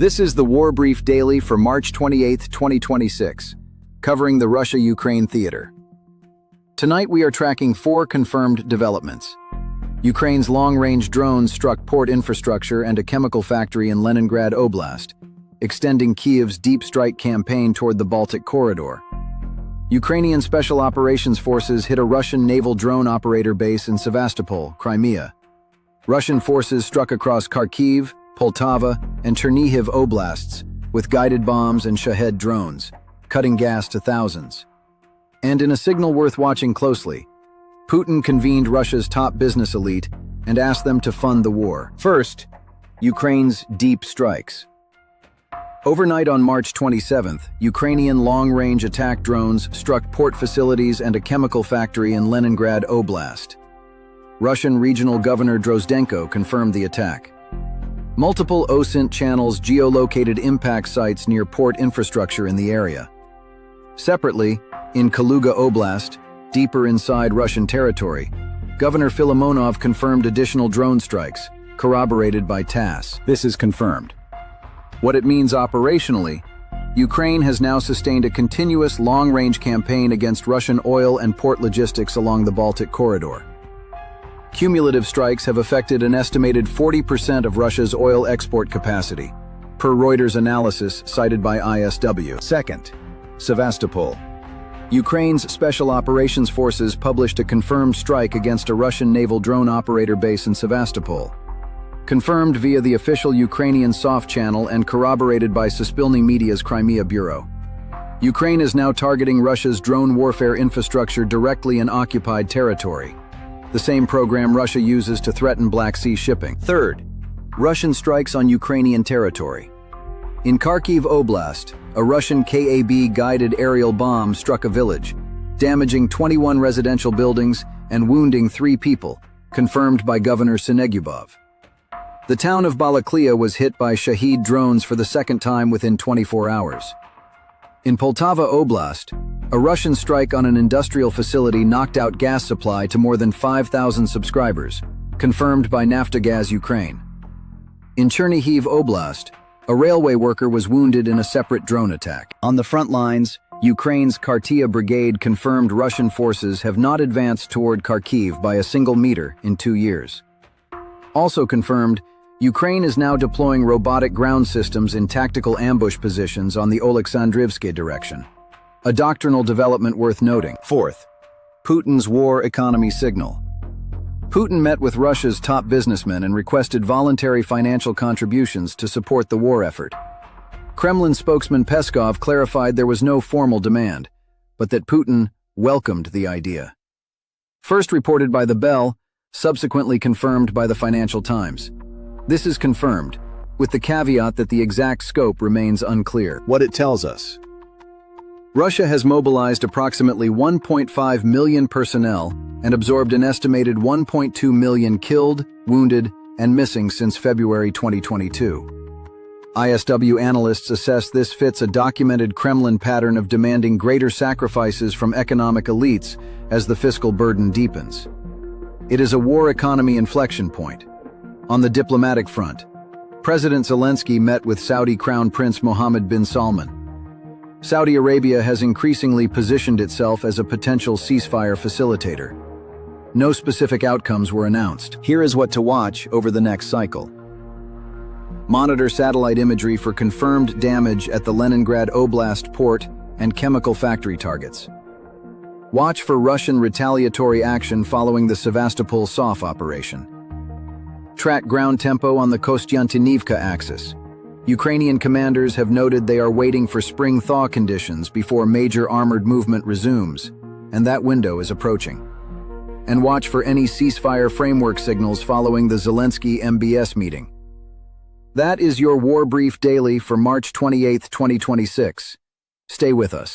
This is the War Brief Daily for March 28, 2026, covering the Russia-Ukraine theater. Tonight we are tracking 4 confirmed developments. Ukraine's long-range drones struck port infrastructure and a chemical factory in Leningrad Oblast, extending Kyiv's deep strike campaign toward the Baltic corridor. Ukrainian Special Operations Forces hit a Russian naval drone operator base in Sevastopol, Crimea. Russian forces struck across Kharkiv, Poltava, and Chernihiv Oblasts with guided bombs and Shahed drones, cutting gas to thousands. And in a signal worth watching closely, Putin convened Russia's top business elite and asked them to fund the war. First, Ukraine's deep strikes. Overnight on March 27th, Ukrainian long-range attack drones struck port facilities and a chemical factory in Leningrad Oblast. Russian Regional Governor Drozdenko confirmed the attack. Multiple OSINT channels geolocated impact sites near port infrastructure in the area. Separately, in Kaluga Oblast, deeper inside Russian territory, Governor Filimonov confirmed additional drone strikes, corroborated by TASS. This is confirmed. What it means operationally, Ukraine has now sustained a continuous long-range campaign against Russian oil and port logistics along the Baltic corridor. Cumulative strikes have affected an estimated 40% of Russia's oil export capacity, per Reuters analysis cited by ISW. Second, Sevastopol. Ukraine's Special Operations Forces published a confirmed strike against a Russian naval drone operator base in Sevastopol. Confirmed via the official Ukrainian soft channel and corroborated by Suspilny Media's Crimea bureau. Ukraine is now targeting Russia's drone warfare infrastructure directly in occupied territory, the same program Russia uses to threaten Black Sea shipping. Third, Russian strikes on Ukrainian territory. In Kharkiv Oblast, a Russian KAB-guided aerial bomb struck a village, damaging 21 residential buildings and wounding 3 people, confirmed by Governor Sinegyubov. The town of Balaklia was hit by Shahed drones for the second time within 24 hours. In Poltava Oblast, a Russian strike on an industrial facility knocked out gas supply to more than 5,000 subscribers, confirmed by Naftogaz Ukraine. In Chernihiv Oblast, a railway worker was wounded in a separate drone attack. On the front lines, Ukraine's Kartia Brigade confirmed Russian forces have not advanced toward Kharkiv by a single meter in 2 years. Also confirmed, Ukraine is now deploying robotic ground systems in tactical ambush positions on the Oleksandrivsky direction. A doctrinal development worth noting. Fourth, Putin's war economy signal. Putin met with Russia's top businessmen and requested voluntary financial contributions to support the war effort. Kremlin spokesman Peskov clarified there was no formal demand, but that Putin welcomed the idea. First reported by The Bell, subsequently confirmed by the Financial Times. This is confirmed, with the caveat that the exact scope remains unclear. What it tells us. Russia has mobilized approximately 1.5 million personnel and absorbed an estimated 1.2 million killed, wounded, and missing since February 2022. ISW analysts assess this fits a documented Kremlin pattern of demanding greater sacrifices from economic elites as the fiscal burden deepens. It is a war economy inflection point. On the diplomatic front, President Zelensky met with Saudi Crown Prince Mohammed bin Salman. Saudi Arabia has increasingly positioned itself as a potential ceasefire facilitator. No specific outcomes were announced. Here is what to watch over the next cycle. Monitor satellite imagery for confirmed damage at the Leningrad Oblast port and chemical factory targets. Watch for Russian retaliatory action following the Sevastopol SOF operation. Track ground tempo on the Kostyantynivka axis. Ukrainian commanders have noted they are waiting for spring thaw conditions before major armored movement resumes, and that window is approaching. And watch for any ceasefire framework signals following the Zelensky MBS meeting. That is your War Brief Daily for March 28, 2026. Stay with us.